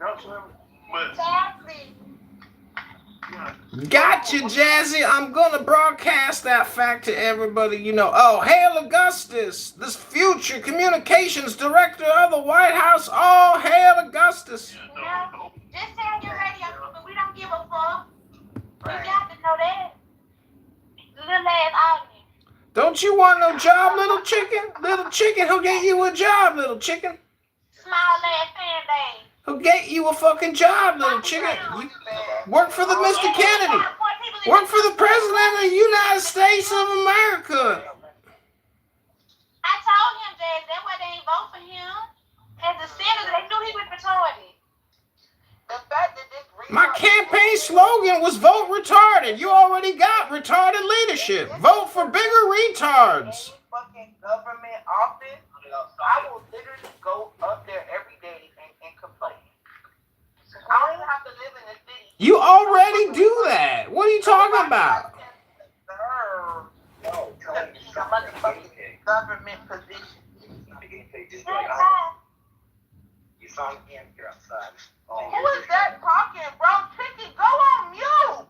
Exactly. Gotcha, Jazzy. I'm gonna broadcast that fact to everybody. Oh, hail Augustus, this future communications director of the White House. Oh, hail Augustus. No, just tell your radio people we don't give a fuck. You got to know that. Little ass audience. Don't you want no job, little chicken? Little chicken, who get you a job, little chicken? Small ass fan base. Who get you a fucking job, little chicken? You work for the Mr. Kennedy. Work for the President of the United States of America. I told him that. That's why they didn't vote for him. As a senator, they knew he was retarded. The fact that this my campaign slogan was vote retarded. You already got retarded leadership. Vote for bigger retards. Any fucking government office, I will literally go up there every day and complain. I don't even have to live in the city. You already do that. What are you talking about? Government position. You saw him here outside. Who is that talking, bro? Chicken, go on mute.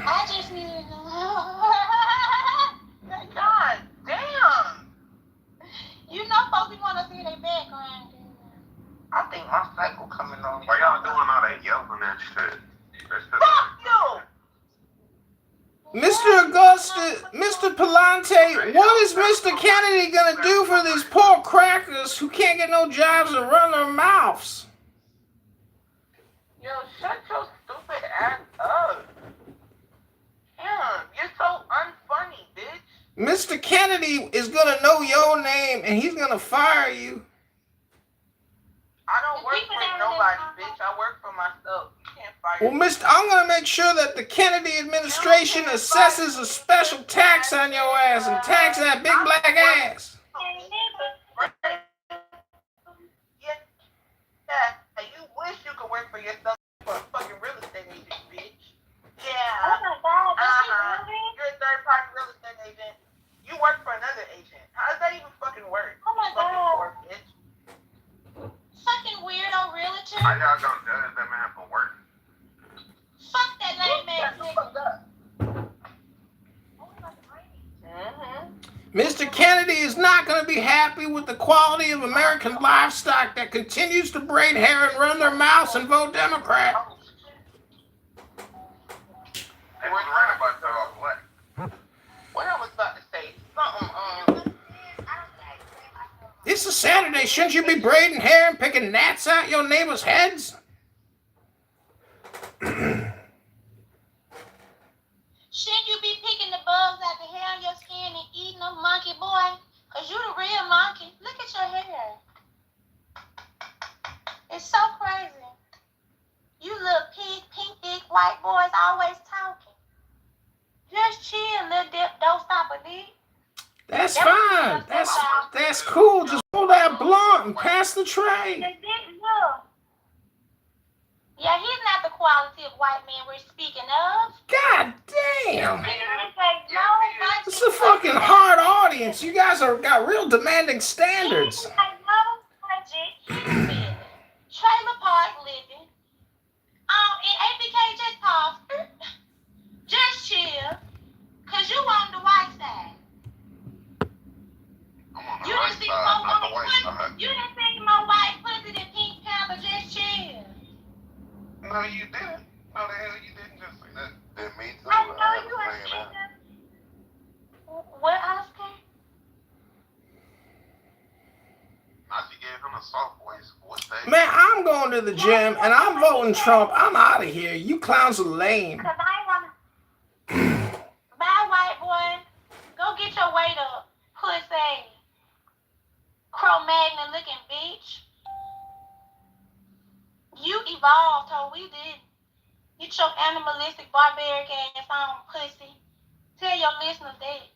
I just need to know. God damn. You know folks want to see their background. I think my cycle coming on. Why y'all doing all that yelling and shit? Fuck you! Mr. Augustus, Mr. Palante, what is Mr. Kennedy gonna do for these poor crackers who can't get no jobs and run their mouths? Yo, shut your stupid ass up. Damn, you're so unfunny, bitch. Mr. Kennedy is gonna know your name and he's gonna fire you. I don't work for nobody, bitch. I work for myself. You can't fire me. I'm gonna make sure that the Kennedy administration assesses a special tax on your ass and tax that big black ass. Yeah, you wish you could work for yourself for a fucking real estate agent, bitch. Yeah. Oh my God, You're a third-party real estate agent. You work for another agent. How does that even fucking work? Oh my fucking God. Work, bitch. Fucking weirdo realtor. How y'all gonna judge that man for work? Fuck that lame ass nigga. Mr. Kennedy is not going to be happy with the quality of American livestock that continues to braid hair and run their mouths and vote Democrat. They was right about y'all black. What I was about to say, something, It's a Saturday. Shouldn't you be braiding hair and picking gnats out your neighbors' heads? Shouldn't you be picking the bugs out the hair on your skin and eating them, monkey boy? Cause you the real monkey. Look at your hair. It's so crazy. You little pig, pink dick, white boys always talking. Just chill, little dip, don't stop a dick. That's fine. That's cool. Just pull that blunt and pass the tray. Yeah, he's not the quality of white man we're speaking of. God damn. No, This is a fucking hard audience. You guys got real demanding standards. Trailer park living. In ABK just pause. Just chill. Cause you on the white side. I'm on the You right didn't see side, more not the white white pussy. side. You didn't see more white pussy than Pink Panther. Just chill. No, you didn't. No, the hell you didn't just say that. Didn't mean to. I know had you to are say that. speaking. What, Oscar? Now she gave him a soft voice. What's that? Man, I'm going to the gym and I'm voting Trump. I'm out of here. You clowns are lame. Cause I ain't wanna. Bye, white boy. Go get your weight up, pussy. Cro-Magnon looking bitch. You evolved, ho. We did. Get your animalistic, barbaric ass on, pussy. Tell your listeners that.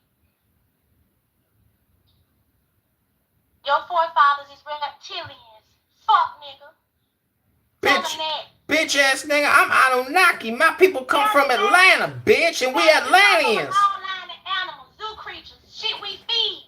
Your forefathers is reptilians. Fuck, nigga. Tell them that. Bitch ass nigga, I'm Anunnaki. My people come from Atlanta, bitch, and we Atlanteans. All line of animals, zoo creatures, shit we feed.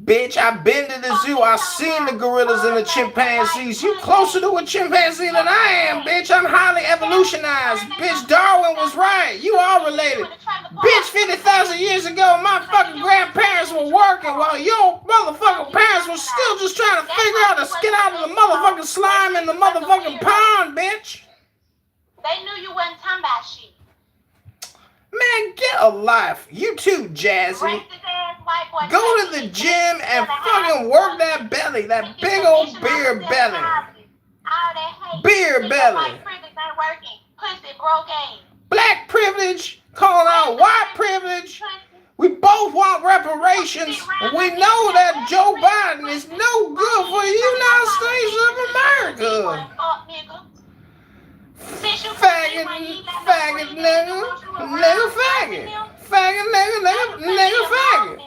Bitch, I've been to the zoo. I've seen the gorillas and the chimpanzees. You closer to a chimpanzee than I am, bitch. I'm highly evolutionized. Bitch, Darwin was right. You all related. Bitch, 50,000 years ago, my fucking grandparents were working while your motherfucking parents were still just trying to figure out how to get out of the motherfucking slime in the motherfucking pond, bitch. They knew you wasn't talking about shit. Man, get a life. You too, Jazzy. Racist ass white boy. Go to the gym and fucking work that belly, that big old beer belly. All that hate. Beer belly. White privilege ain't working. Pussy broke ass. Black privilege calling out white privilege. We both want reparations. We know that Joe Biden is no good for the United States of America. Faggot, faggot, nigga, nigga, faggot. Faggot, nigga, faggot.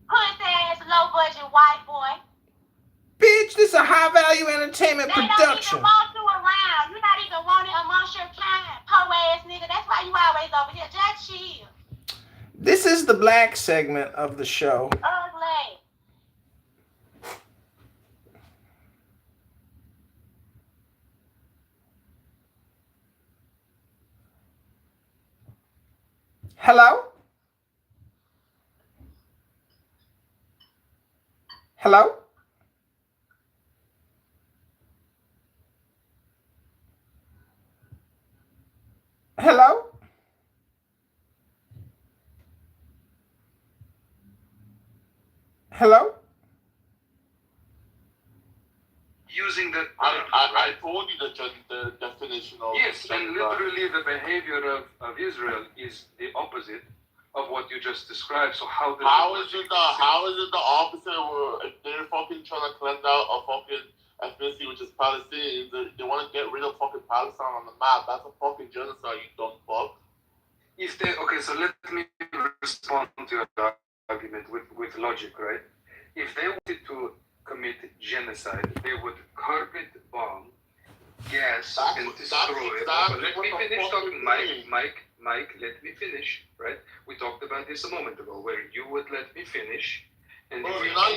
Pussy ass, low budget white boy. Bitch, this is a high value entertainment They production. don't even want you around. You're not even wanted amongst your kind. Po ass nigga. That's why you always over here. Just chill. This is the black segment of the show. Ugly. Hello? Hello? Hello? Hello? Using the I told you the definition of yes, and genocide. literally the behavior of Israel is the opposite of what you just described. So how is it the opposite where if they're fucking trying to cleanse out a fucking ethnicity which is Palestinians, they want to get rid of fucking Palestine on the map. That's a fucking genocide, you dumb fuck. If they okay, so let me respond to your argument with logic, right? If they wanted to commit genocide, they would carpet bomb, gas, and destroy. Let me finish talking, Mike. Let me finish. Right? We talked about this a moment ago, where you would let me finish, and Bro, you you're not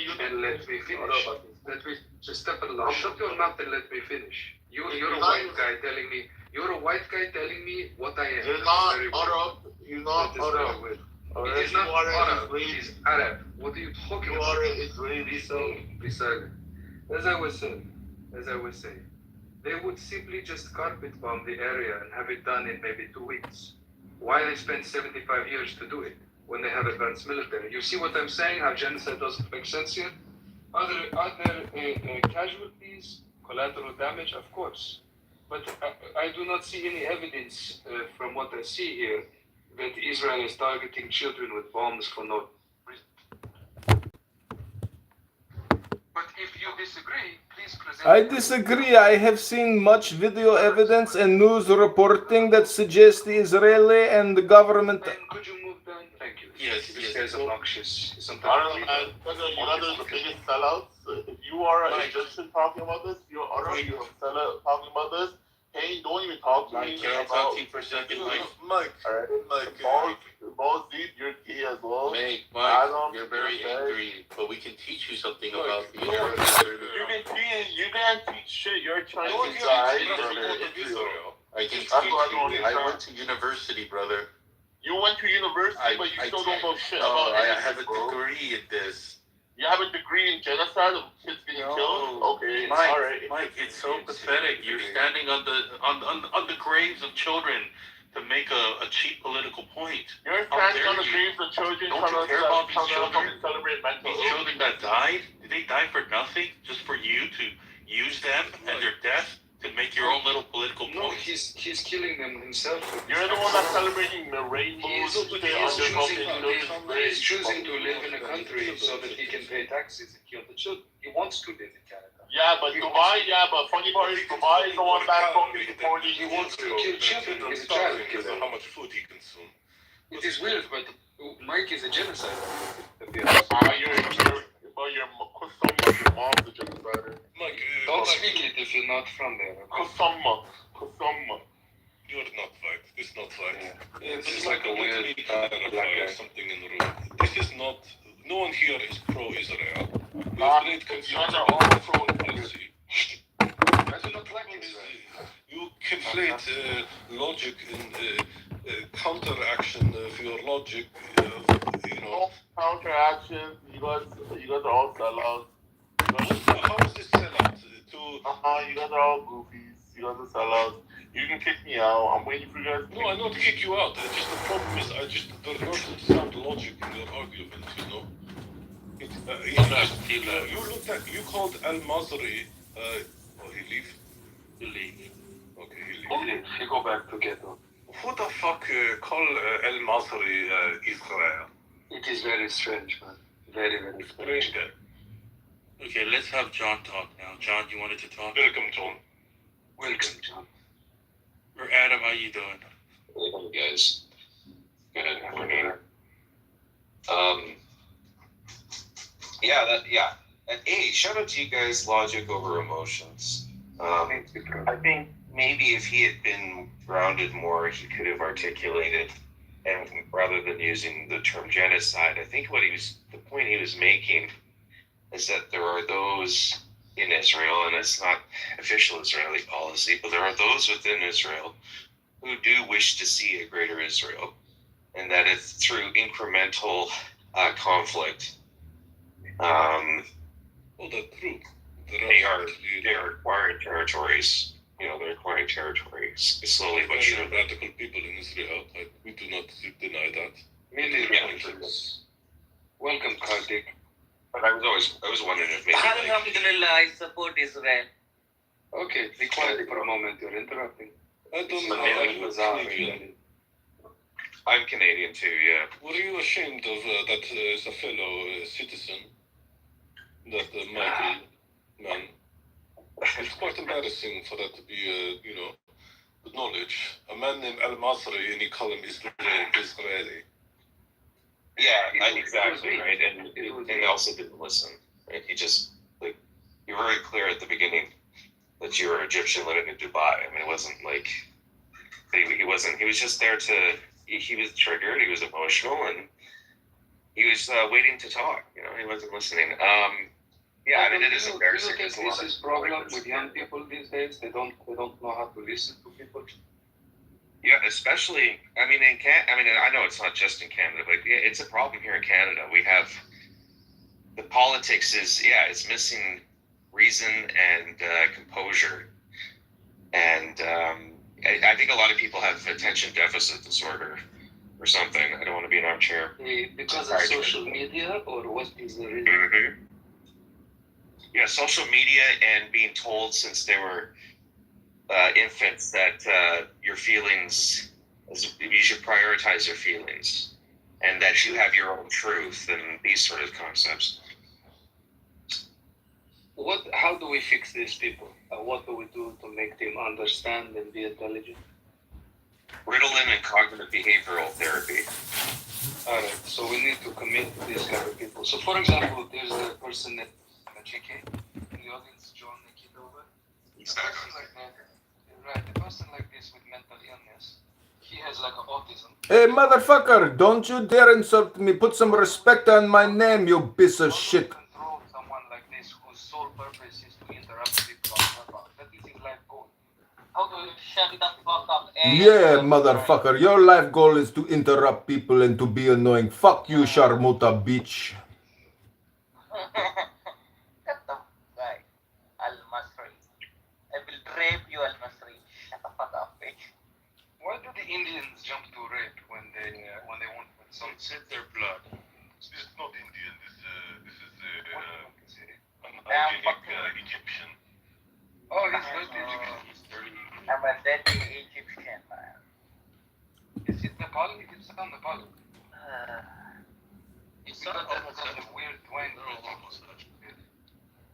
even and let me finish. Let me just step along. Shut your mouth and let me finish. You're a white guy telling me. You're a white guy telling me what I am. You're not Arab. You're not Arab. It is not Arab. It is Arab. What are you talking about? You are Israeli, so. As I was saying, they would simply just carpet bomb the area and have it done in maybe 2 weeks. Why they spent 75 years to do it when they have advanced military? You see what I'm saying? How genocide doesn't make sense here? Are there casualties, collateral damage? Of course. But I do not see any evidence from what I see here that Israel is targeting children with bombs for no reason. But if you disagree, please present. I disagree. I have seen much video evidence and news reporting that suggests the Israeli and the government. And could you move down? Thank you. Yes. This guy's obnoxious. Sometimes I don't know, man. You're one of the biggest sellouts. If you are an Egyptian talking about this, you're Arab, you're a sellout talking about this. Hey, don't even talk to me Can I talk to you for a second, Mike? Alright. Balls deep, you're gay as well. Mike, you're very angry, but we can teach you something about the Arab. You can't teach shit. You're trying to Israel. I can teach you. I went to university, brother. You went to university, but you still don't know shit about it. I have a degree in this. You have a degree in genocide of kids getting killed? Okay, alright. Mike, it's so pathetic. You're standing on the graves of children to make a cheap political point. You're standing on the graves of children. Don't you care about these children? Celebrate mental These children that died, did they die for nothing? Just for you to use them and their death to make your own little political No, point? he's killing them himself. You're the one that's celebrating the rainbows. He's choosing to live in a country so that he can pay taxes and kill the children. He wants to live in Canada. But funny part is Dubai is the one that's fucking supporting. He wants to kill children. He's a child killer. How much food he consumes. It is weird, but Mike is a genocide. Your mom's a genocider. Don't speak it if you're not from there. Kusama. You're not right. This is not right. It's like a weird black guy. Something in the room. This is not No one here is pro-Israel. We have great You confusion guys are about all foreign pro. policy. I do not like Israel. You conflate logic and counteraction of your logic. No counteraction. You guys are all sellouts. How is this sellout? You guys are all goofies. You guys are sellouts. You can kick me out. I'm waiting for you guys. No, I not kick you out. Just the problem is, there's not sound logic in your argument. You called Al-Masri. He leave? You leave. Okay, he leave. He go back to ghetto. Who the fuck call Al-Masri Israel? It is very strange, man. Very, very strange. Strange guy. Okay, let's have John talk now. John, you wanted to talk? Welcome, John. Welcome, John. Or Adam, how you doing? Hello, guys. Good morning. And hey, shout out to you guys, logic over emotions. I think maybe if he had been grounded more, he could have articulated, and rather than using the term genocide, I think the point he was making is that there are those in Israel, and it's not official Israeli policy, but there are those within Israel who do wish to see a greater Israel, and that it's through incremental conflict. Well, that's true. They are acquiring territories. They're acquiring territories slowly but Very surely. radical people in Israel. We do not deny that. Welcome, Kartik. But I was wondering if maybe Alhamdulillah, I support Israel. Okay, be quiet for a moment. You're interrupting. I don't know. I'm Canadian too. Yeah. Were you ashamed of that as a fellow citizen? That Michael man. It's quite embarrassing for that to be, knowledge. A man named Al-Masri, and he call him Israeli. Yeah, exactly right. And he also didn't listen. Right? He just you were very clear at the beginning that you were Egyptian living in Dubai. I mean, it wasn't like he wasn't. He was just there to. He was triggered. He was emotional, and he was waiting to talk. He wasn't listening. Yeah, I mean, it is embarrassing. This is problem with young people these days. They don't know how to listen to people. Yeah, especially, I mean, I know it's not just in Canada, but it's a problem here in Canada. We have, the politics it's missing reason and composure. And I think a lot of people have attention deficit disorder or something. I don't want to be an armchair. Because of social media, or what is the reason? Mm-hmm. Yeah, social media and being told since they were infants that your feelings, you should prioritize your feelings, and that you have your own truth, and these sort of concepts. How do we fix these people? What do we do to make them understand and be intelligent? Ritalin and cognitive behavioral therapy. All right, so we need to commit to these kind of people. So, for example, there's a person that JK in the audience, John Kitover. A person like this with mental illness, he has like autism. Hey, motherfucker, don't you dare insult me. Put some respect on my name, you piece of shit. Control someone like this whose sole purpose is to interrupt people. That is his life goal. How do you shut it the fuck up? Yeah, motherfucker, your life goal is to interrupt people and to be annoying. Fuck you, Sharmuta bitch. Shut the guy. Al-Masri. I will rape you, Al-Masri. Shut the fuck up, bitch. Why do the Indians jump to rape when they want some? It's their blood. This is not Indian. This is an Egyptian. Oh, he's dirty Egyptian. I'm a dirty Egyptian, man. Is it Nepali? It's not Nepali. It's Because not that's kind of weird twang.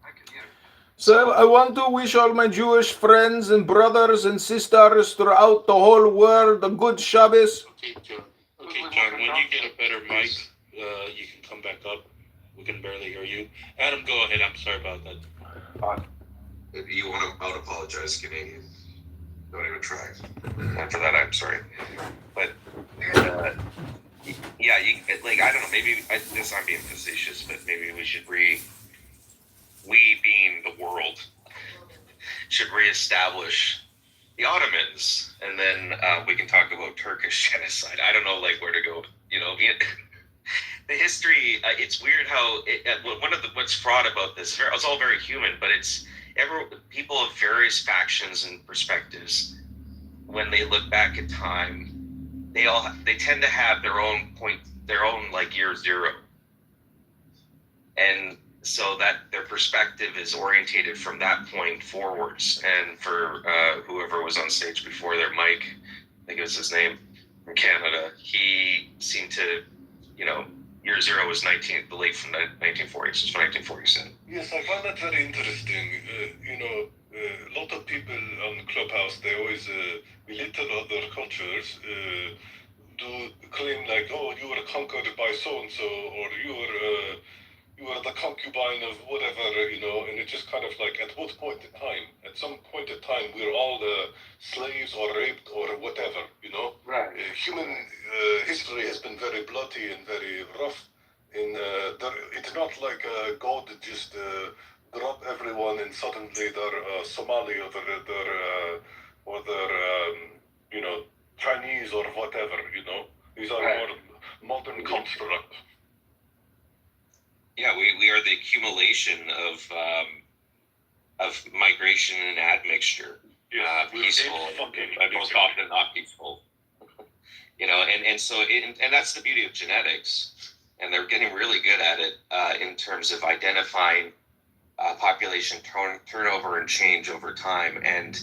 I can hear it. So I want to wish all my Jewish friends and brothers and sisters throughout the whole world a good Shabbos. Okay, John. When you get a better mic, you can come back up. We can barely hear you. Adam, go ahead. I'm sorry about that. If you want to out-apologize, Canadian, don't even try. And for that, I'm sorry. But yeah, like, I don't know, maybe, this I'm being facetious, but maybe we should we being the world, should reestablish the Ottomans, and then we can talk about Turkish genocide. I don't know, like, where to go, you know. The history, it's weird how, what's fraught about this, it's all very human, but it's, people of various factions and perspectives, when they look back at time, they tend to have their own point, their own, like, year zero, and so that their perspective is orientated from that point forwards. And for whoever was on stage before there, Mike, I think it was his name, from Canada, he seemed to, you know, year zero was the late from 1940s, so 1947. Yes, I find that very interesting. You know, a lot of people on Clubhouse, they always belittle other cultures, do claim like, oh, you were conquered by so-and-so, or you were the concubine of whatever, you know, and it's just kind of like, at what point in time? At some point in time, we're all slaves or raped or whatever, you know? Right. Human history has been very bloody and very rough. And it's not like God just drop everyone and suddenly they're Somali or they're you know, Chinese or whatever, you know? These are Right. more modern constructs. Yeah, we are the accumulation of migration and admixture, peaceful, and most often not peaceful. You know, and so and that's the beauty of genetics, and they're getting really good at it in terms of identifying population turnover and change over time. And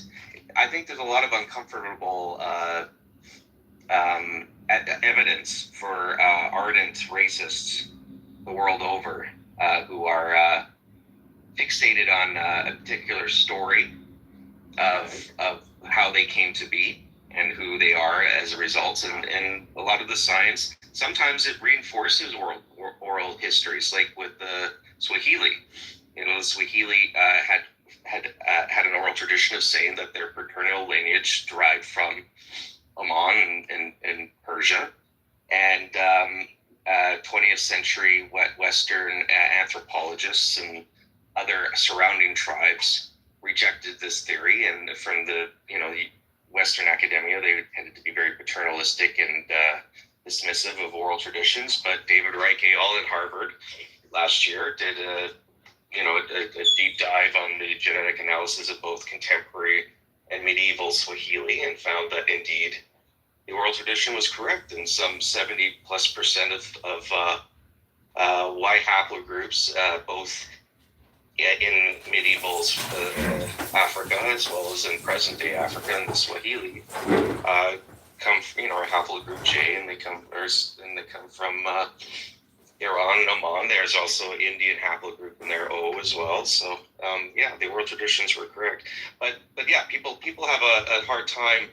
I think there's a lot of uncomfortable evidence for ardent racists the world over who are fixated on a particular story of how they came to be and who they are as a result. And a lot of the science, sometimes it reinforces oral histories, like with the Swahili. You know, the Swahili had an oral tradition of saying that their paternal lineage derived from Oman and Persia. And 20th century Western anthropologists and other surrounding tribes rejected this theory, and from the Western academia, they tended to be very paternalistic and dismissive of oral traditions. But David Reich et al. At Harvard last year did a deep dive on the genetic analysis of both contemporary and medieval Swahili, and found that indeed the oral tradition was correct, and some 70+% of Y haplogroups, both in medieval Africa as well as in present day Africa and the Swahili, come from, are haplogroup J, and they come from Iran and Oman. There's also Indian haplogroup in there, O, as well. So the oral traditions were correct. But yeah, people have a hard time,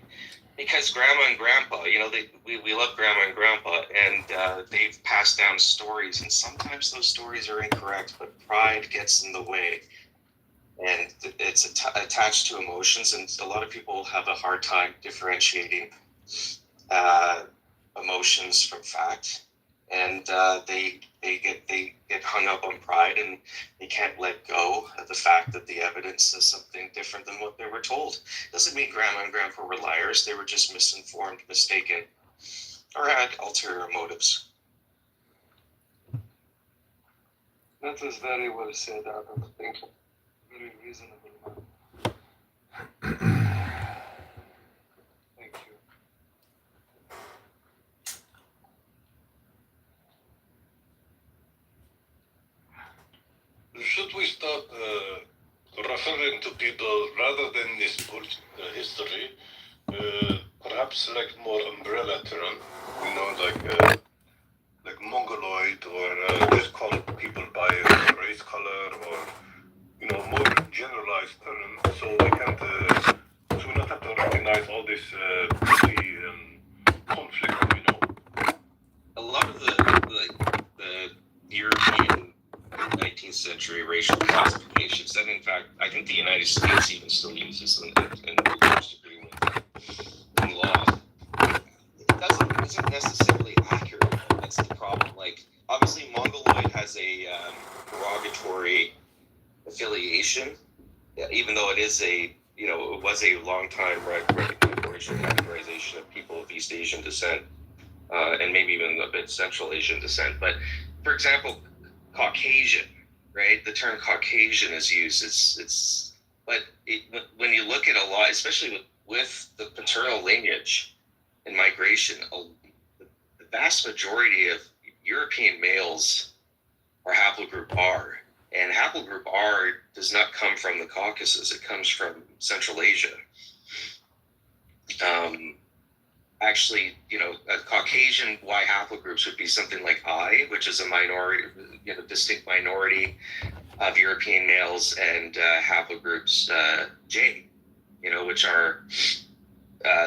because grandma and grandpa, we love grandma and grandpa, and they've passed down stories, and sometimes those stories are incorrect, but pride gets in the way, and it's attached to emotions, and a lot of people have a hard time differentiating emotions from fact, and they get hung up on pride, and they can't let go of the fact that the evidence says something different than what they were told. Doesn't mean grandma and grandpa were liars. They were just misinformed, mistaken, or had ulterior motives. That was very well said, Adam. Thank you. Very reasonable. Thank you. Should we start referring to people rather than this history, perhaps select more umbrella term, like Mongoloid, or just call people by race, color, or more generalized term, so we can't, so we not have to recognize all this conflict. A lot of the European 19th century racial classifications that, in fact, I think the United States even still uses in law, it isn't necessarily accurate. the problem. Like, obviously, Mongoloid has a derogatory affiliation, even though it is it was a long time recognized categorization of people of East Asian descent, and maybe even a bit Central Asian descent. But, for example, Caucasian, right? The term Caucasian is used. When you look at a lot, especially with the paternal lineage and migration, the vast majority of European males are haplogroup R. And haplogroup R does not come from the Caucasus. It comes from Central Asia. Actually, a Caucasian Y haplogroups would be something like I, which is a minority, distinct minority of European males, and haplogroups J, which are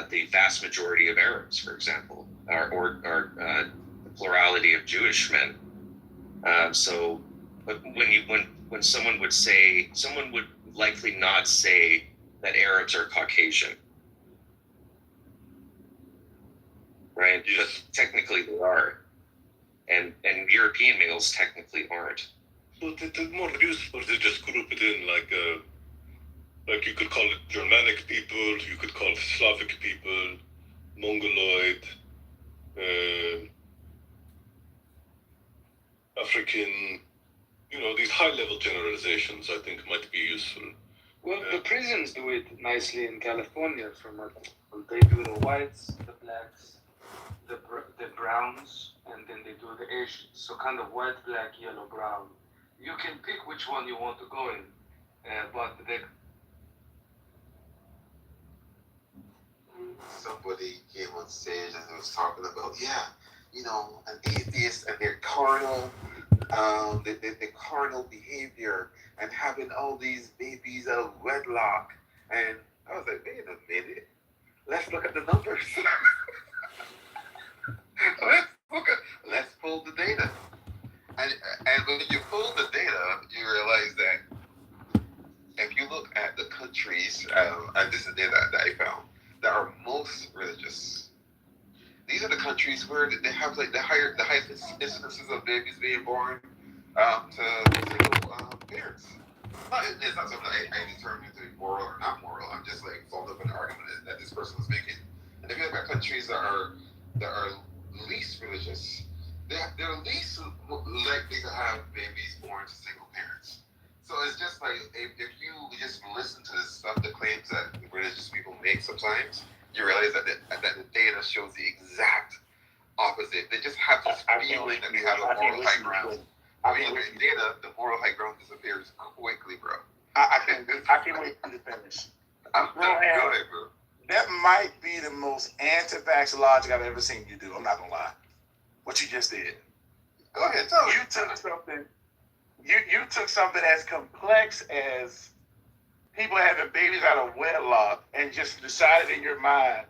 the vast majority of Arabs, for example, or the plurality of Jewish men. But when someone would likely not say that Arabs are Caucasian, right? But technically they are, and European males technically aren't. But it's more useful to just group it in like you could call it Germanic people, you could call it Slavic people, Mongoloid, African. These high-level generalizations, I think, might be useful. Well, the prisons do it nicely in California. They do the whites, the blacks, the browns, and then they do the Asians. So kind of white, black, yellow, brown. You can pick which one you want to go in, but somebody came on stage and was talking about, an atheist and their carnal, the carnal behavior and having all these babies out of wedlock. And I was like, wait a minute, let's look at the numbers. Let's pull the data. And when you pull the data, you realize that if you look at the countries, and this is data that I found, that are most religious, these are the countries where they have like the highest incidences of babies being born to single parents. It's not something I determine to be moral or not moral. I'm just like followed up an argument that this person was making. And if you look at countries that are least religious, they're least likely to have babies born to single parents. So it's just like if you just listen to this stuff, the claims that religious people make sometimes, you realize that the data shows the exact opposite. They just have this feeling that they have a moral high ground. I mean, with data, the moral high ground disappears quickly, bro. I can't wait for you to finish. Go ahead, bro. That might be the most anti-vax logic I've ever seen you do. I'm not gonna lie. What you just did. Go ahead, tell me. You took something. You took something as complex as people having babies out of wedlock and just decided in your mind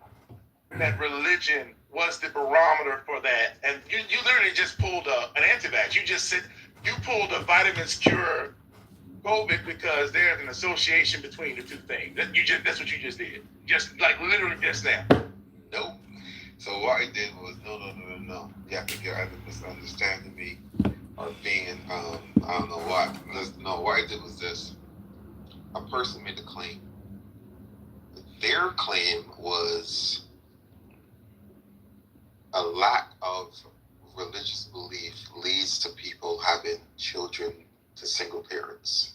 that religion was the barometer for that. And you literally just pulled an anti-vax. You pulled a vitamins cure COVID because there's an association between the two things. That's what you just did. Just like literally just now. Nope. So what I did was no. You have to get either misunderstanding me or being I don't know what. No, what I did was this. A person made a claim. Their claim was a lack of religious belief leads to people having children to single parents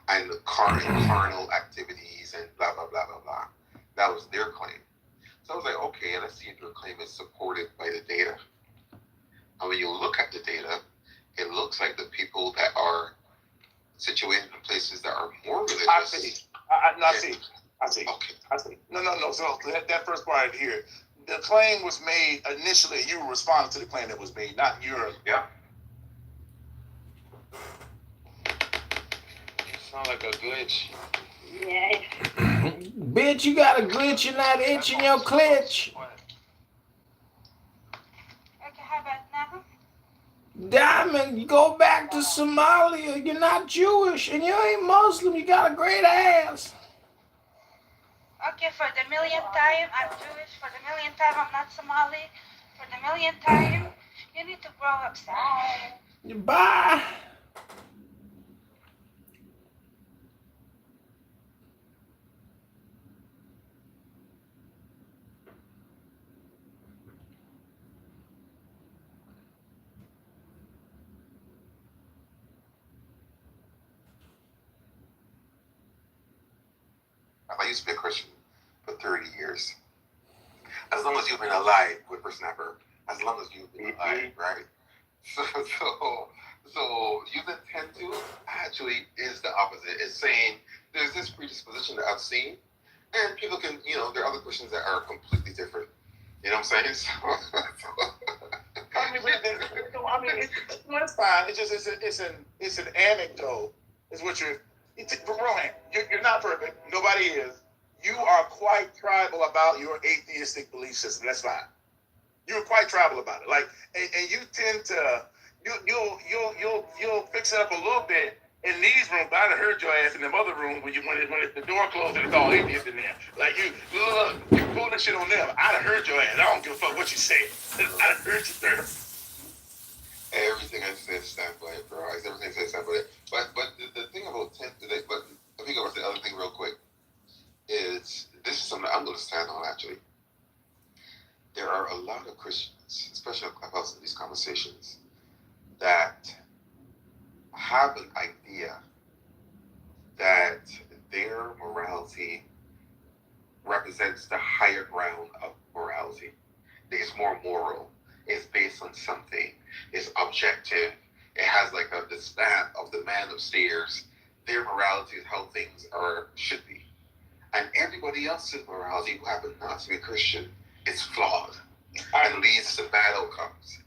and carnal activities and blah, blah, blah, blah, blah. That was their claim. So I was like, okay, let's see if your claim is supported by the data. And when you look at the data, it looks like the people that are situated in places that are more religious. I see. Okay. I see. No. So that first part I hear. The claim was made initially. You were responding to the claim that was made, not your. Yeah. Sound like a glitch. Yeah. Bitch, you got a glitch in that itch in your clutch. Okay, how about now? Diamond, you go back to Somalia. You're not Jewish and you ain't Muslim. You got a great ass. Okay, for the millionth time, I'm Jewish. For the millionth time, I'm not Somali. For the millionth time, You need to grow up, son. Bye. I used to be a Christian for 30 years. As long as you've been alive, whippersnapper. As long as you've been alive, right? So using tend to actually is the opposite. It's saying there's this predisposition that I've seen, and people can, there are other Christians that are completely different. You know what I'm saying? It's fine. It's just it's an anecdote. Is what Rohan, you're not perfect. Nobody is. You are quite tribal about your atheistic belief system. That's fine. You're quite tribal about it. Like, and you tend to you'll fix it up a little bit in these rooms. I'd have heard your ass in them other rooms when the door closed and it's all atheist in there. Like you pull that shit on them. I'd have heard your ass. I don't give a fuck what you say. I'd have heard you, sir. Everything I said stand by it, bro. Everything I said stand by it. But the thing about but I think about the other thing real quick is this is something I'm going to stand on actually. There are a lot of Christians, especially about these conversations, that have an idea that their morality represents the higher ground of morality. It's more moral. It's based on something. It's objective. It has like the stamp of the man upstairs. Their morality is how things should be. And everybody else's morality, who happen not to be Christian, is flawed and leads to bad outcomes.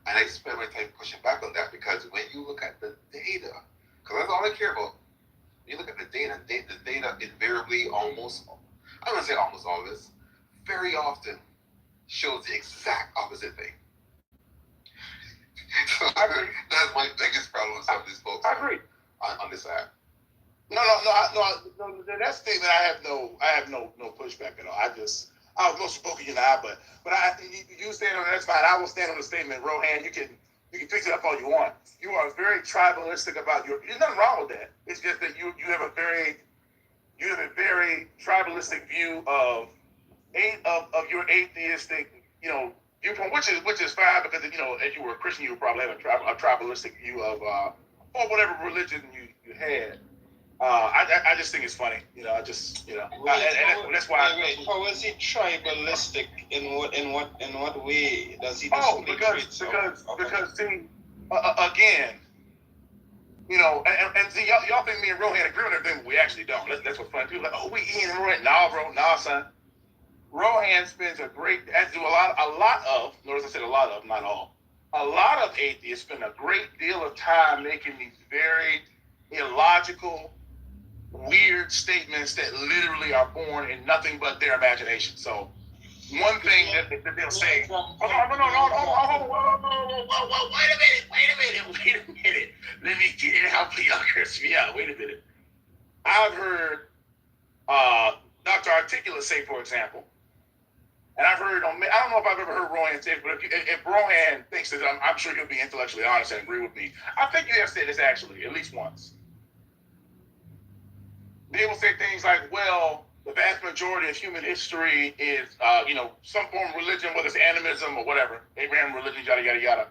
And I spend my time pushing back on that because when you look at the data, because that's all I care about, when you look at the data invariably almost, I'm going to say almost always, very often shows the exact opposite thing. So that's my biggest problem with some of these folks on this app. No. That statement, I have no pushback at all. I was most spoken in eye, but you stand on that's fine. I will stand on the statement, Rohan. You can fix it up all you want. You are very tribalistic about there's nothing wrong with that. It's just that you have a very tribalistic view of your atheistic, viewpoint, which is fine because as you were a Christian, you would probably have a tribalistic view of or whatever religion you had. I just think it's funny, that's why. Wait, how is he tribalistic? In what way does he? Because see, again, and see, y'all think me and Rohan agree on everything, but we actually don't. That's what's funny. People are like, oh, we Ian and Rohan. Nah, bro, son. Rohan spends as do a lot of, notice I said a lot of, not all. A lot of atheists spend a great deal of time making these very illogical, weird statements that literally are born in nothing but their imagination. So one thing that they'll say, no, wait a minute. Let me get it out for y'all, curse me out. Wait a minute. I've heard Dr. Articulate say, for example, and I've heard I don't know if I've ever heard Rohan say it, but if Rohan thinks that I'm sure he'll be intellectually honest and agree with me. I think you have said this actually at least once. They will say things like, well, the vast majority of human history is, some form of religion, whether it's animism or whatever, Abraham religion, yada, yada, yada.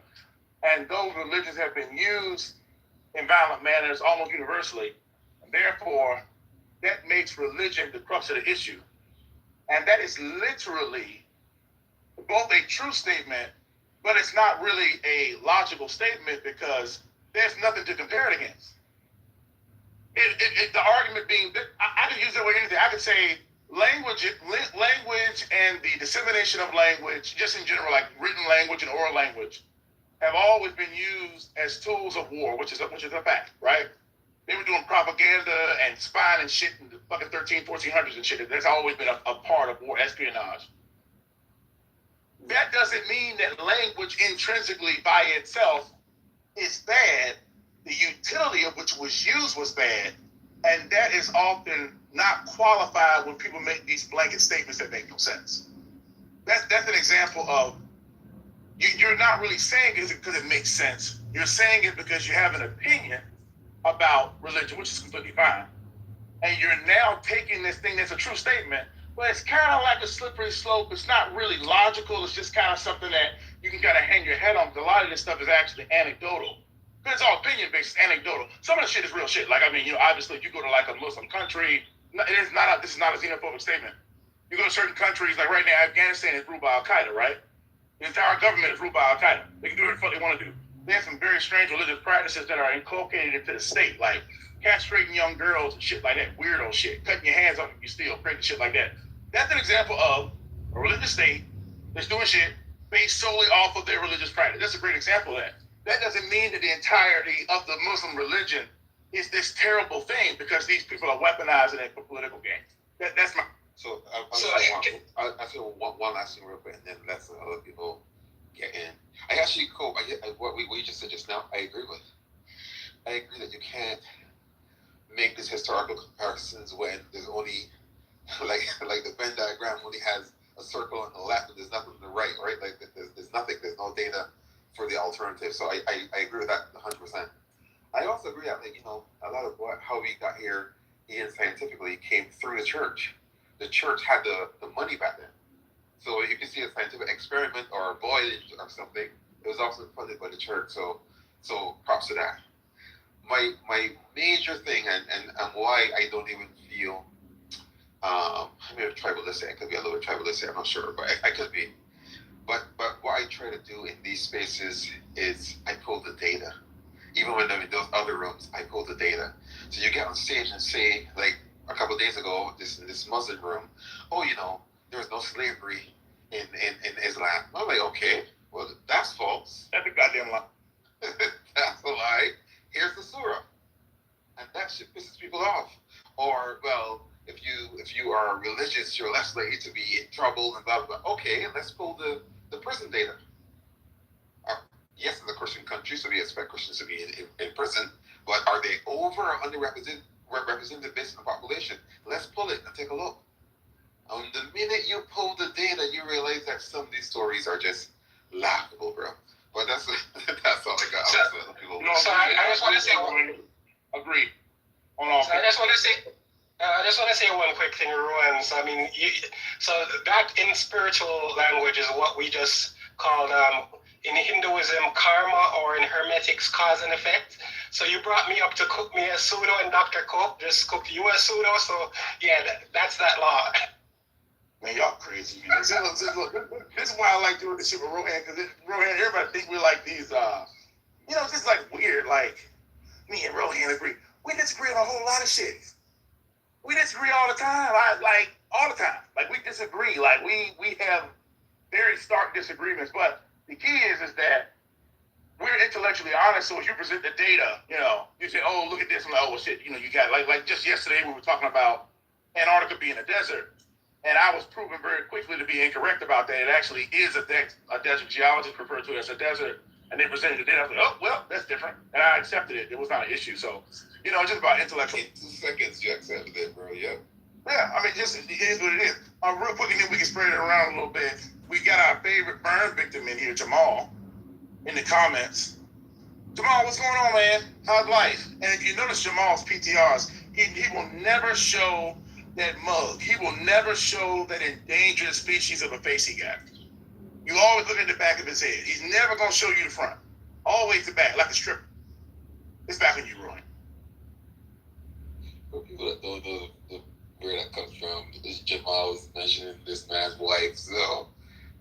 And those religions have been used in violent manners almost universally. And therefore, that makes religion the crux of the issue. And that is literally both a true statement, but it's not really a logical statement because there's nothing to compare it against. The argument being that I could use that way anything. I could say language and the dissemination of language, just in general, like written language and oral language, have always been used as tools of war, which is a fact, right? They were doing propaganda and spying and shit in the fucking 1400s and shit. That's always been a part of war, espionage. That doesn't mean that language intrinsically by itself is bad. The utility of which was used was bad. And that is often not qualified when people make these blanket statements that make no sense. That's an example of You're not really saying it because it makes sense. You're saying it because you have an opinion about religion, which is completely fine. And you're now taking this thing that's a true statement, but it's kind of like a slippery slope. It's not really logical. It's just kind of something that you can kind of hang your head on. Because a lot of this stuff is actually anecdotal. It's all opinion based, anecdotal. Some of the shit is real shit. Like, I mean, obviously, if you go to like a Muslim country, this is not a xenophobic statement. You go to certain countries, like right now, Afghanistan is ruled by Al Qaeda, right? The entire government is ruled by Al Qaeda. They can do whatever the fuck they want to do. They have some very strange religious practices that are inculcated into the state, like castrating young girls and shit like that, weirdo shit, cutting your hands off if you steal, crazy shit like that. That's an example of a religious state that's doing shit based solely off of their religious practice. That's a great example of that. That doesn't mean that the entirety of the Muslim religion is this terrible thing because these people are weaponizing it for political gain. That's my. So I feel one last thing real quick, and then let some other people get in. I actually what you just said just now. I agree with. I agree that you can't make these historical comparisons when there's only like the Venn diagram only has a circle on the left and there's nothing on the right, right? Like there's nothing. There's no data for the alternative. So I agree with that 100%. I also agree that a lot of how we got here, even scientifically, came through the church. The church had the money back then. So you can see a scientific experiment or a voyage or something. It was also funded by the church. So props to that. My major thing and why I don't even feel maybe tribalistic. I could be a little tribalistic. I'm not sure, but I could be. But what I try to do in these spaces is I pull the data. Even when I'm in those other rooms, I pull the data. So you get on stage and say, like a couple of days ago, this Muslim room, there was no slavery in Islam. I'm like, okay, well, that's false. That's a goddamn lie. That's a lie. Here's the surah. And that shit pisses people off. Or, well, if you are religious, you're less likely to be in trouble and blah, blah, blah. Okay, let's pull the prison data. Yes, it's a Christian country, so we expect Christians to be in prison, but are they over or underrepresented based on the population? Let's pull it and take a look. The minute you pull the data, you realize that some of these stories are just laughable, bro. But that's all I got. I just want to say agree on all. I just want to say one quick thing, Rowan. So I mean, so that in spiritual language is what we just called in Hinduism karma, or in Hermetics cause and effect. So you brought me up to cook me a pseudo, and Dr. Cook just cooked you a pseudo. So yeah, that's that law. Man, y'all crazy, man. This is why I like doing this shit with Rohan, because Rohan, everybody think we're like these, just like weird, like, me and Rohan agree. We disagree on a whole lot of shit. We disagree all the time, all the time. Like, we disagree. Like, we have very stark disagreements, but the key is that we're intellectually honest, so if you present the data, you say, oh, look at this, I'm like, oh, well, shit, you got, like just yesterday we were talking about Antarctica being a desert. And I was proven very quickly to be incorrect about that. It actually is a desert. Geologists refer to it as a desert. And they presented the data. I was like, oh, well, that's different. And I accepted it. It was not an issue. So, it's just about intellectual. In 2 seconds, you accepted it, bro. Yeah. Yeah, I mean, it is what it is. Real quick, and then we can spread it around a little bit. We got our favorite burn victim in here, Jamal, in the comments. Jamal, what's going on, man? How's life? And if you notice Jamal's PTRs, he will never show that mug. He will never show that endangered species of a face he got. You always look at the back of his head. He's never going to show you the front. Always the back, like a stripper. It's back on you, Roy. For people that don't know where that comes from, this Jamal was mentioning this man's wife, so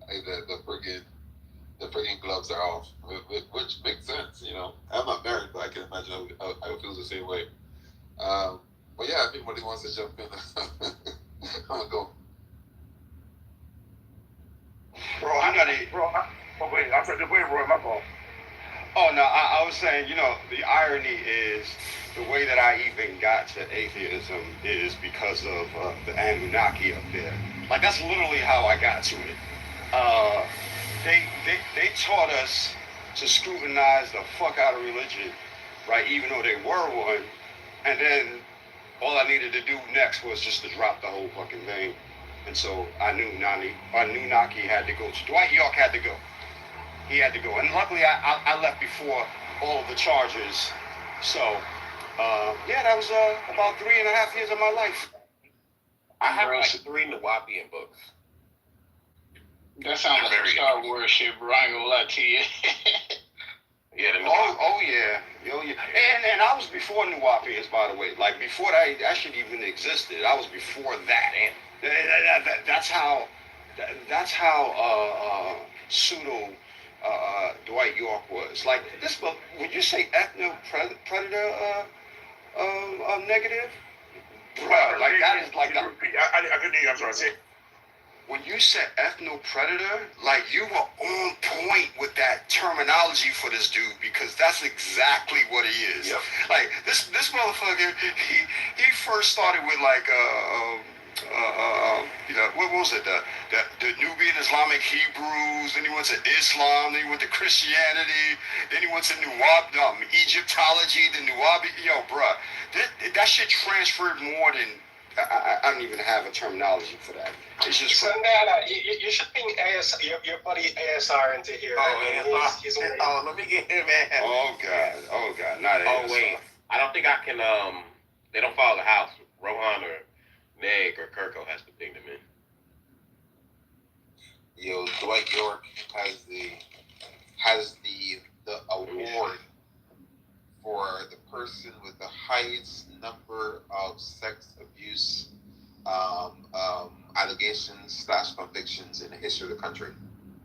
the freaking gloves are off, which makes sense, I'm not married, but I can imagine I would feel the same way. But yeah, if anybody wants to jump in, I'm gonna go. Bro, wait, I'm trying to wait, Roy, my fault. Oh, no, I was saying, the irony is the way that I even got to atheism is because of the Anunnaki up there. Like, that's literally how I got to it. They taught us to scrutinize the fuck out of religion, right, even though they were one, and then all I needed to do next was just to drop the whole fucking thing. And so I knew Anunnaki had to go. Dwight York had to go. he had to go. And luckily, I left before all of the charges. So, yeah, that was about 3.5 years of my life. I have like 3 Nawapian books. That sounds like some Star Wars shit, bro. I ain't gonna lie to you. Yeah, oh yeah. And I was before New Wapians, by the way. Like before that shit even existed. I was before that. That's how pseudo Dwight York was. Like this book. Would you say ethno predator negative? Bro, like that is like that. I couldn't hear you. I'm sorry. Say. When you said ethno-predator, like you were on point with that terminology for this dude because that's exactly what he is. Yep. Like this motherfucker, he first started with like what was it? The Nubian Islamic Hebrews, then he went to Islam, then he went to Christianity, then he went to Egyptology, the Nuwabi. Yo, bruh, that shit transferred more than. I don't even have a terminology for that. It's just Sandana, you should bring your buddy ASR into here. He's let me get him, man. Oh God, not ASR. Oh wait, I don't think I can. They don't follow the house. Rohan or Neg or Kirko has to ping them in. Yo, Dwight York has the award for the person with the highest number of sex abuse allegations / convictions in the history of the country.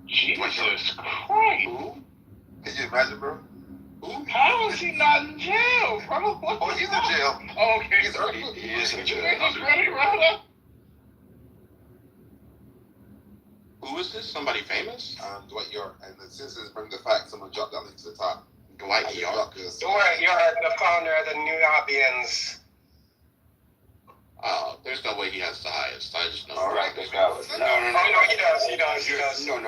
Jesus Christ! Who? Can you imagine, bro? Who? How is he not in jail, bro? Oh, he's in jail. Oh, okay. He is in jail. Who is this? Somebody famous? Dwight York. And since it's bring the fact, someone dropped that link to the top. Dwight York. Dwight York, the founder of the Nubians. There's no way he has the highest. I just know. All right, No, he does. He does. No,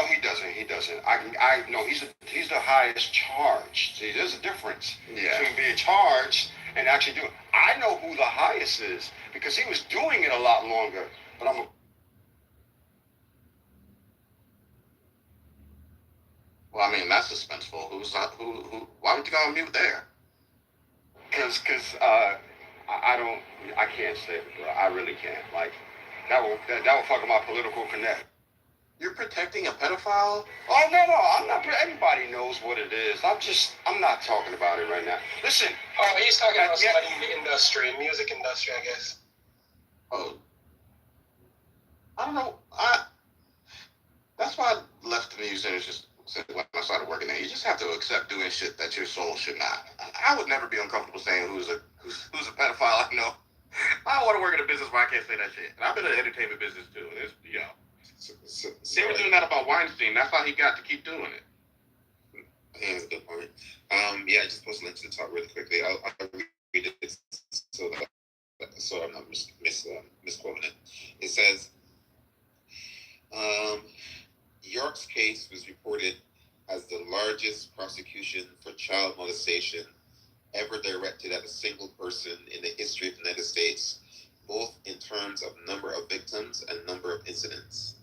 he doesn't. I know he's the highest charged. See, there's a difference between being charged and actually doing. I know who the highest is because he was doing it a lot longer. But Well, I mean, that's suspenseful. Who? Why would you go on mute there? Because I can't say it, bro. I really can't. Like, that will fuck up my political connect. You're protecting a pedophile? Oh, no, I'm not. Everybody knows what it is. I'm not talking about it right now. Listen. Oh, he's talking about somebody in the industry, music industry, I guess. Oh. I don't know. That's why I left the music just when I started working there. You just have to accept doing shit that your soul should not. I would never be uncomfortable saying who's a pedophile. I know. I don't want to work in a business where I can't say that shit. And I've been in the entertainment business too. They were doing that about Weinstein. That's how he got to keep doing it. Yeah, that's a good point. I just posted a link to the top really quickly. I'll read it so I'm not misquoting it. It says, York's case was reported as the largest prosecution for child molestation ever directed at a single person in the history of the United States, both in terms of number of victims and number of incidents.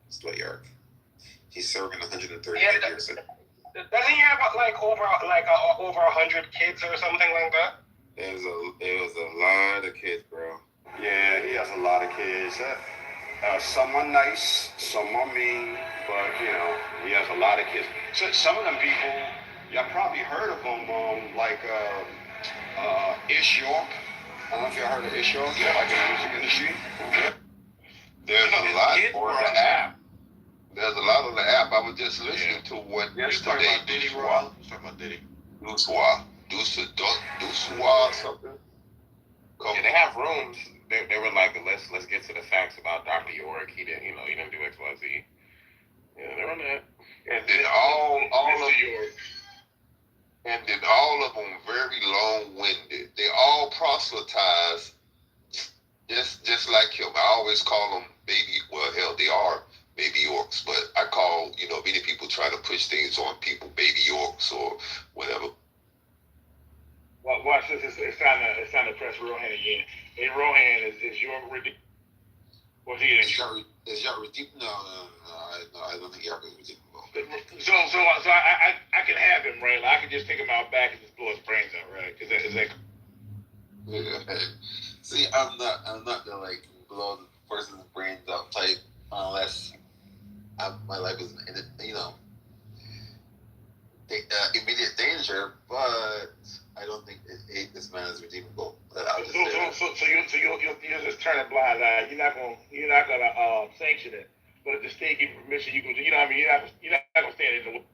It's Dwight York. He's serving 130 years. Doesn't he have over 100 kids or something like that? It was a lot of kids, bro. Yeah, he has a lot of kids. Some are nice, some are mean, but he has a lot of kids. So some of them people, y'all probably heard of them, Ish York. I don't know if y'all heard of Ish York, like in the music industry. There's a lot on the app. There's a lot on the app. I was just listening to what talking about Diddy, bro. Talking about Diddy. Duswa something. Yeah, they have rooms. They were like, let's get to the facts about Dr. York. He didn't do XYZ. Yeah, they're on that. And then all of them very long-winded. They all proselytize, just like him. I always call them baby. Well, hell, they are baby Yorks, but I call many people trying to push things on people baby Yorks or whatever. Well, watch this. It's time to press Rohan again. Hey, Rohan, is York redeemed? Was he in? Is York redeemed? No, I don't think York is redeemable. I can have him, right? Like, I can just take him out back and just blow his brains out, right? Because is that See, I'm not the like blow the person's brains out type unless my life is in it, immediate danger. But I don't think this man is redeemable. But I'll just so you'll just turn a blind eye. You're not gonna sanction it. But if the state gives you permission, you can. You know what I mean? You're not gonna stand in the way.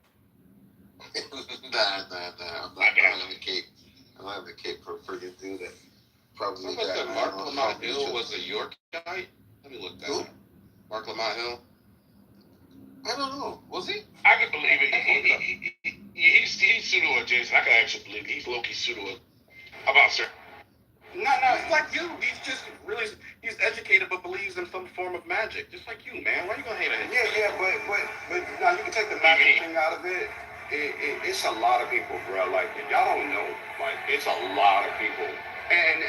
Nah. I'm not having the cape. I'm not having the cape for friggin' do that. Probably that. Mark Lamont Hill was a York guy. Let me look that up. Mark Lamont Hill. I don't know. Was he? I can believe it. He's pseudo adjacent. I can actually believe it. He's low-key pseudo. How about, sir? No, it's like you. He's just really, he's educated but believes in some form of magic. Just like you, man. Why are you gonna hate on him? Yeah, but now you can take the magic thing out of it. It's a lot of people, bro. Like, y'all don't know. Like, it's a lot of people. And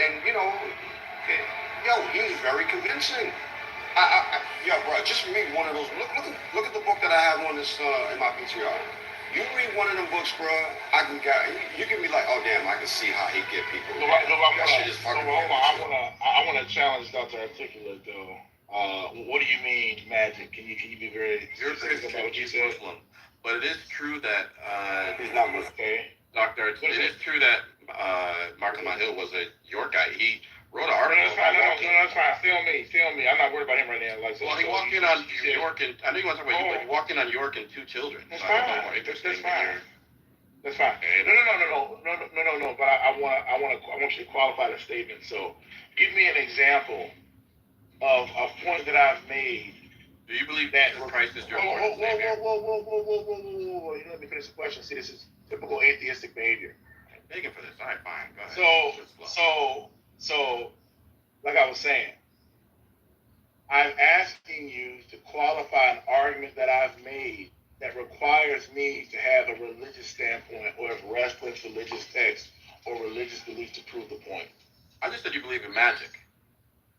he's very convincing. Bro, just read one of those. Look at the book that I have on this in my PTR. You read one of them books, bro. You can be like, oh damn, I can see how he get people. I want to challenge Dr. Articulate though. What do you mean magic? Can you be very specific about what you said? Muslim, but it is true that he's not Muslim. Okay, Doctor. It is true that Mark Lamont Hill was a York guy. He wrote an article. No, that's fine. Feel me. I'm not worried about him right now. Like, well, he walked in on York, and I know you want to talk about you, but he walked in on York and 2 children. That's fine. That's fine. No. But I want you to qualify the statement. So, give me an example of a point that I've made. Do you believe that Christ is your Lord and Savior? Whoa. You let me finish the question. See, this is typical atheistic behavior. I'm begging for this. All right, fine. Go ahead. So, like I was saying, I'm asking you to qualify an argument that I've made that requires me to have a religious standpoint or a reference religious text or religious belief to prove the point. I just said you believe in magic.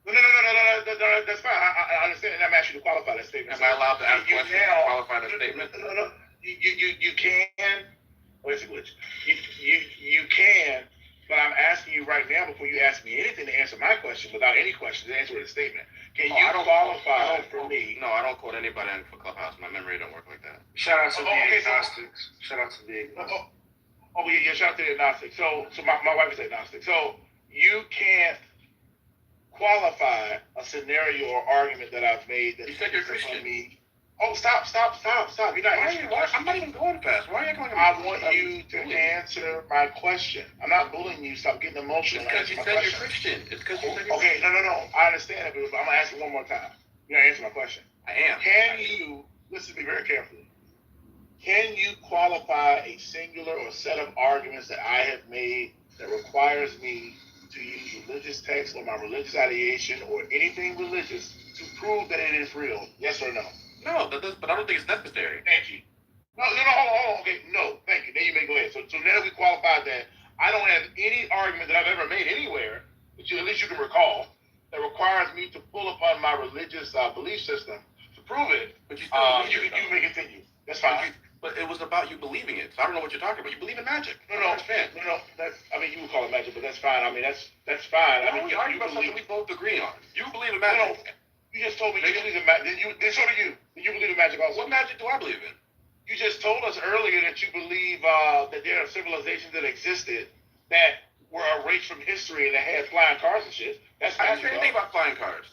No, that's fine. I understand, and I'm asking you to qualify that statement. Am I allowed to ask questions to qualify the statement? No. You can. Where's the glitch? You can. But I'm asking you right now, before you ask me anything, to answer my question without any questions, to answer with a statement. Can you qualify for me? No, I don't quote anybody in for Clubhouse. My memory don't work like that. Shout out to the agnostics. Shout out to the agnostics. Yeah, shout out to the agnostics. So my wife is agnostic. So you can't qualify a scenario or argument that I've made that you said you're Christian. Me. Oh, stop. You're not answering. I'm not even going past. Why are you going to I want you to answer my question. I'm not bullying you. Stop getting emotional. It's because you said you're Christian. It's because you said you're Christian. Okay, no. I understand it, but I'm going to ask you one more time. You're going to answer my question. I am. Can you, listen to me very carefully, can you qualify a singular or set of arguments that I have made that requires me to use religious text or my religious ideation or anything religious to prove that it is real? Yes or no? No, but I don't think it's necessary. Thank you. No, hold on. Okay, no, thank you. Then you may go ahead. So now we qualified that I don't have any argument that I've ever made anywhere, that at least you can recall, that requires me to pull upon my religious belief system to prove it. But you still you may continue. That's fine. But it was about you believing it. So I don't know what you're talking about. You believe in magic. No. You would call it magic, but that's fine. I mean, that's fine. I mean, we argue about something we both agree on. You believe in magic. No. You just told me you believe in magic. Then so do you. You believe in magic also. What magic do I believe in? You just told us earlier that you believe that there are civilizations that existed that were erased from history and that had flying cars and shit. That's I didn't say anything about flying cars.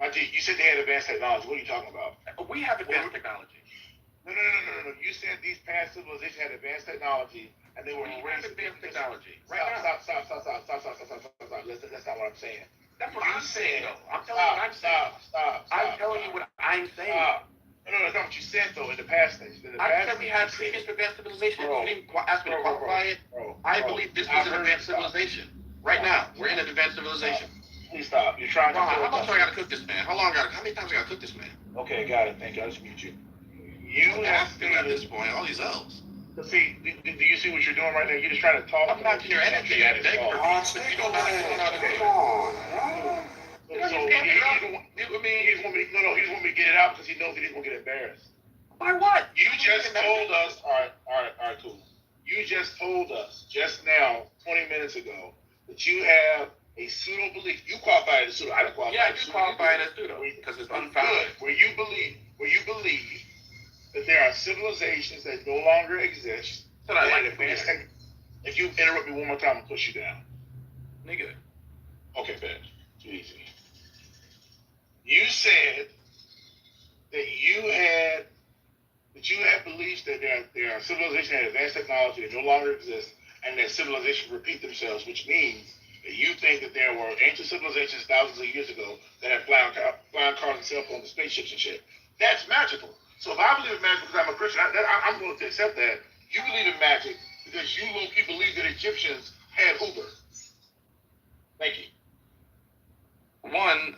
You said they had advanced technology. What are you talking about? We have advanced technology. No. You said these past civilizations had advanced technology and they were erased. Advanced technology. Stop. Listen, that's not what I'm saying. That's what I'm saying, though. I'm telling you what I'm saying. Stop. I'm telling you what I'm saying. No, that's not what you said, though, in the past things. I said we had previous advanced civilization. You didn't ask me to qualify it. I believe this was an advanced civilization. Right now, we're in an advanced civilization. Please stop. You're trying to... How much do I got to cook this man? How many times I got to cook this man? Okay, got it. Thank you. I'll just mute you. You have to at this point, all these L's. See, do you see what you're doing right now? You're just trying to talk. I'm not your energy. I'm begging for peace, but you don't know how to do it. He just want me to get it out because he knows that he's going to get embarrassed. By what? You just told us. All right, cool. You just told us just now, 20 minutes ago, that you have a pseudo belief. You qualify as a pseudo. I don't qualify. Yeah, I do qualify as pseudo because it's unfounded. Good. Where you believe that there are civilizations that no longer exist. That I like advanced. If you interrupt me one more time, I'll push you down. Nigga. Okay, fair. Too easy. You said that you had beliefs that there are civilizations that have advanced technology that no longer exist, and that civilizations repeat themselves, which means that you think that there were ancient civilizations thousands of years ago that had flying cars and cell phones and spaceships and shit. That's magical. So if I believe in magic because I'm a Christian, I'm willing to accept that. You believe in magic because you low-key believe that Egyptians had Uber. Thank you. One,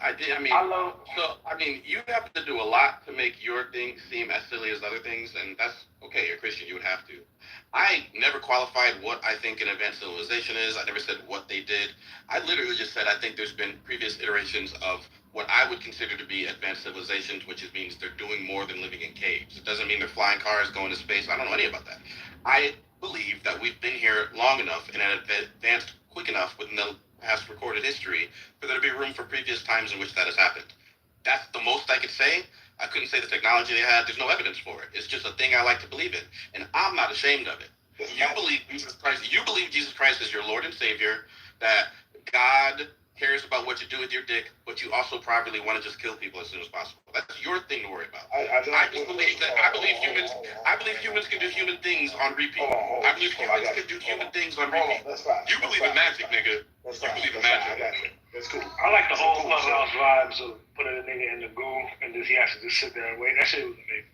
you have to do a lot to make your thing seem as silly as other things, and that's okay. You're Christian, you would have to. I never qualified what I think an advanced civilization is. I never said what they did. I literally just said I think there's been previous iterations of what I would consider to be advanced civilizations, which means they're doing more than living in caves. It doesn't mean they're flying cars, going to space. I don't know any about that. I believe that we've been here long enough and advanced quick enough within the past recorded history for there to be room for previous times in which that has happened. That's the most I could say. I couldn't say the technology they had. There's no evidence for it. It's just a thing I like to believe in, and I'm not ashamed of it. You believe Jesus Christ. You believe Jesus Christ is your Lord and Savior. That God cares about what you do with your dick, but you also privately want to just kill people as soon as possible. That's your thing to worry about. I believe humans can do human things on repeat. I believe humans can do human things on repeat. You believe in magic, nigga. You believe in magic. That's cool. I like the whole clubhouse vibes of putting a nigga in the goo and just he has to just sit there and wait. That shit was amazing.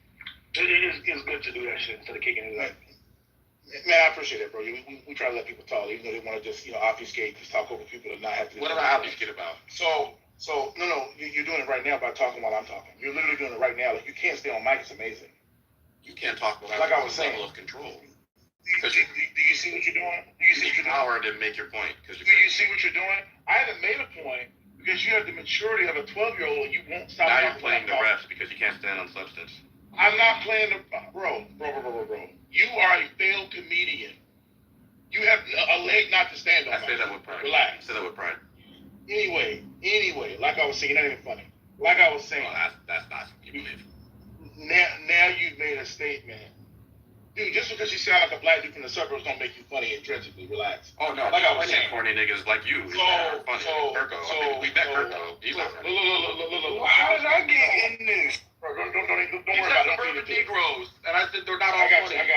It's good to do that shit instead of kicking his ass. Man, I appreciate that, bro. We try to let people talk, even though they want to just, obfuscate, just talk over people and not have to. What am I obfuscate about? So no, you're doing it right now by talking while I'm talking. You're literally doing it right now. Like, you can't stay on mic. It's amazing. You can't talk without like I was saying. Level of control. Do you see what you're doing? Do you see what you're doing? Power to make your point. Do you see what you're doing? I haven't made a point because you have the maturity of a 12-year-old and you won't stop. Now you're playing the refs because you can't stand on substance. I'm not playing the bro. You are a failed comedian. You have a leg not to stand on. I say that with pride. Relax. I say that with pride. Anyway, like I was saying, that ain't funny. Like I was saying. Well, that's not you believe. Now you've made a statement. Dude, just because you sound like a black dude from the suburbs don't make you funny intrinsically. Relax. Oh no, like I was saying, corny niggas like you. We met Kirko. He's not funny. Look. How did I get in this? Bro, don't worry about it. Suburban Negroes, and I said they're not all funny. I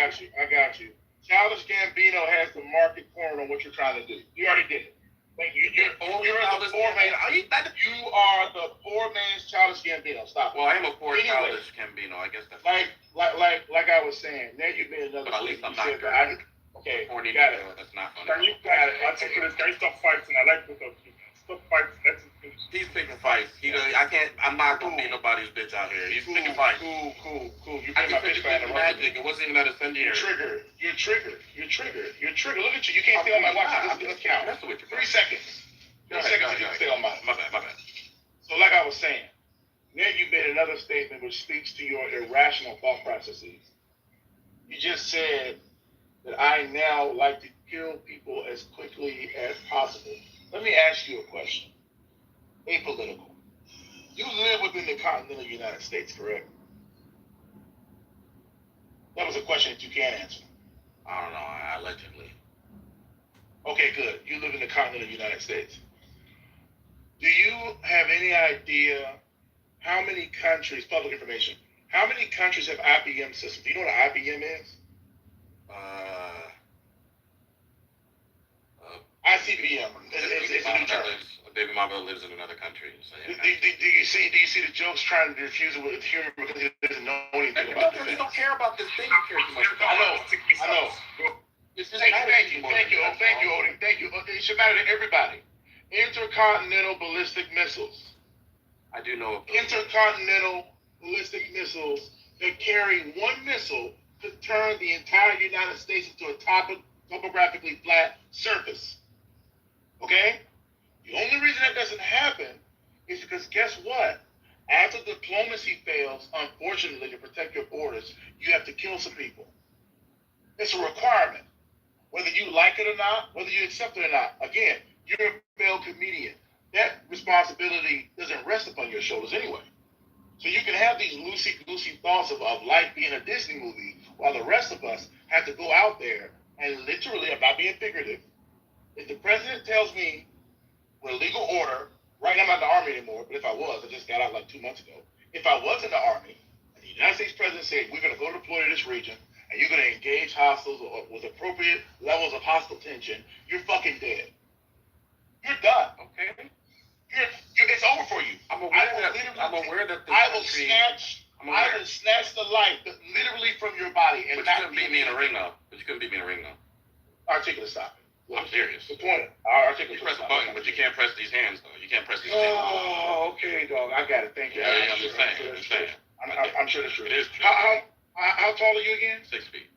got you. Childish Gambino has the market cornered on what you're trying to do. You already did it. Like you're the poor man. You are the poor man's Childish Gambino. Stop. Well, I am a poor Childish Gambino. I guess that's like I was saying. Now you made another. But at least I'm not. Okay. Corny got it. That's not funny. Can you stop fighting? I like this. Stop fighting. He's picking fights. I'm not gonna be nobody's bitch out here. He's picking fights. Cool. You I made my can bitch fan. magic. It wasn't even that incendiary. You're triggered. Look at you. You can't stay on my watch. Let's count. 3 seconds. 3 seconds you can stay on my. My bad. So like I was saying, now you made another statement which speaks to your irrational thought processes. You just said that I now like to kill people as quickly as possible. Let me ask you a question. Apolitical. You live within the continental United States, correct? That was a question that you can't answer. I don't know. Allegedly. Okay, good. You live in the continental United States. Do you have any idea how many countries, public information, how many countries have IBM systems? Do you know what an IBM is? ICBM. It's a new term. Baby mama lives in another country. So yeah. Do you see the jokes trying to refuse it with humor because he doesn't know anything about this? You don't care about this thing you care too much about. I know. Thank you, Odin. Thank you. It should matter to everybody. Intercontinental ballistic missiles. I do know. Intercontinental ballistic missiles that carry one missile could turn the entire United States into a topographically flat surface. Okay? The only reason that doesn't happen is because guess what? After diplomacy fails, unfortunately, to protect your borders, you have to kill some people. It's a requirement. Whether you like it or not, whether you accept it or not. Again, you're a failed comedian. That responsibility doesn't rest upon your shoulders anyway. So you can have these loosey-goosey thoughts of life being a Disney movie, while the rest of us have to go out there and literally, I'm not being figurative, if the president tells me with legal order, right now I'm not in the Army anymore, but if I was, I just got out like 2 months ago. If I was in the Army, and the United States president said, we're going to go deploy to this region, and you're going to engage hostiles with appropriate levels of hostile tension, you're fucking dead. You're done. Okay. It's over for you. I'm aware that I will snatch the life literally from your body. And but you couldn't beat me in a ring, though. Articulate, stop it. I'm serious. The point. You press a button, but you can't press these hands, though. You can't press these hands. Oh, okay, dog. I got it. Thank you. Yeah, I'm just saying. I'm sure that's true. It is true. How tall are you again? 6 feet.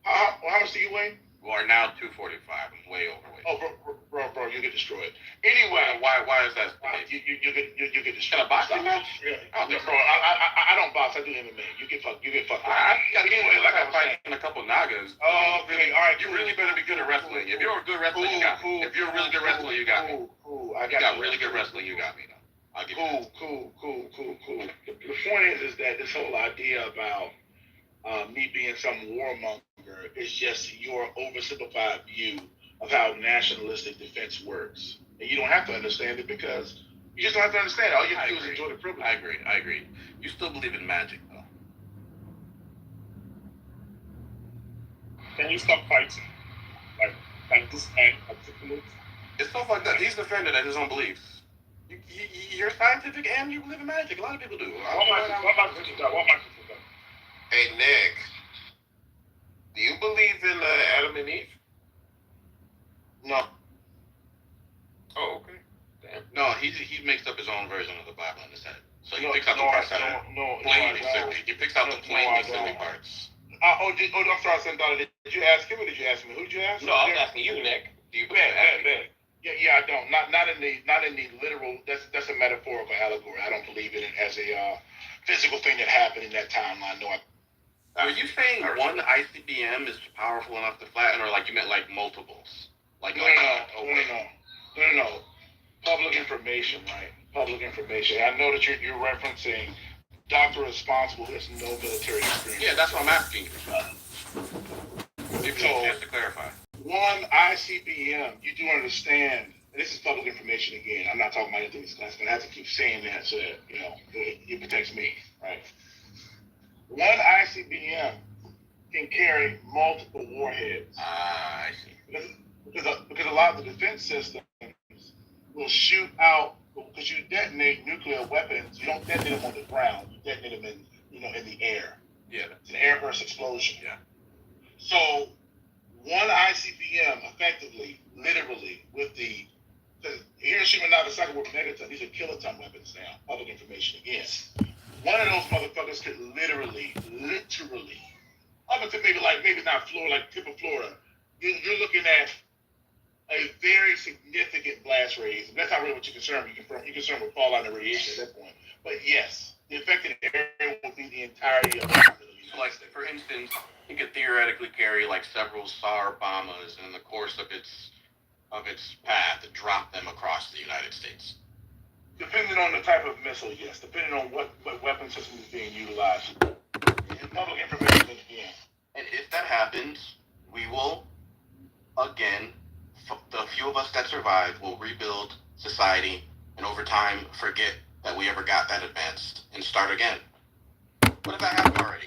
How much do you weigh? Well, now 245. I'm way overweight. Oh, bro, you get destroyed. Anyway, why is that? You get destroyed. In a boxing match? Yeah. Bro, I don't box. I do MMA. You get fucked. I got anyway, like I'm fighting a couple Nagas. Oh, okay. All right. You really better be good at wrestling. If you're a good wrestler, you got me. If you're a really good wrestler, you got me. Cool. You got really good wrestling, you got me. I'll give you that. Cool. The point is that this whole idea about me being some warmonger is just your oversimplified view of how nationalistic defense works. And you don't have to understand it because you just don't have to understand it. All you have to do is enjoy the privilege. I agree. You still believe in magic, though. Can you stop fighting? Like this man articulate? It's stuff like that. He's defended at his own beliefs. You're scientific and you believe in magic. A lot of people do. What about Hey, Nick, do you believe in Adam and Eve? No. Oh, okay. Damn. No, he makes up his own version of the Bible in his head. So he picks out the parts that are he picks out the plainly silly parts. I'm sorry, Santana. Did you ask him or did you ask me? Who did you ask? No, I'm asking you, Nick. Do you believe in Adam? Yeah, I don't. Not in the literal. That's a metaphorical allegory. I don't believe in it as a physical thing that happened in that timeline. No. Are you saying one ICBM is powerful enough to flatten, or like you meant like multiples? No. Public information, right? Public information. I know that you're referencing Dr. Responsible who has no military experience. Yeah, that's what I'm asking you. Give me a chance to clarify. One ICBM, you do understand, and this is public information again, I'm not talking about anything that's classified. I have to keep saying that so that, it protects me, right? One ICBM can carry multiple warheads. I see. Because a lot of the defense systems will shoot out, because you detonate nuclear weapons, you don't detonate them on the ground, you detonate them in the air. Yeah. It's an airburst explosion. Yeah. So one ICBM effectively, literally, with the Hiroshima, Nagasaki were megaton, these are kiloton weapons now, public information again. One of those motherfuckers could literally, up until maybe not Florida, like tip of Florida, you're looking at a very significant blast radius. That's not really what you're concerned with. You're concerned with fallout and radiation at that point. But yes, the affected area will be the entirety of the facility. So, like, for instance, it could theoretically carry like several SAR bombers in the course of its path to drop them across the United States. Depending on the type of missile, yes. Depending on what weapon system is being utilized. Public information again. And if that happens, we will, again, the few of us that survive will rebuild society and over time forget that we ever got that advanced and start again. What if that happened already?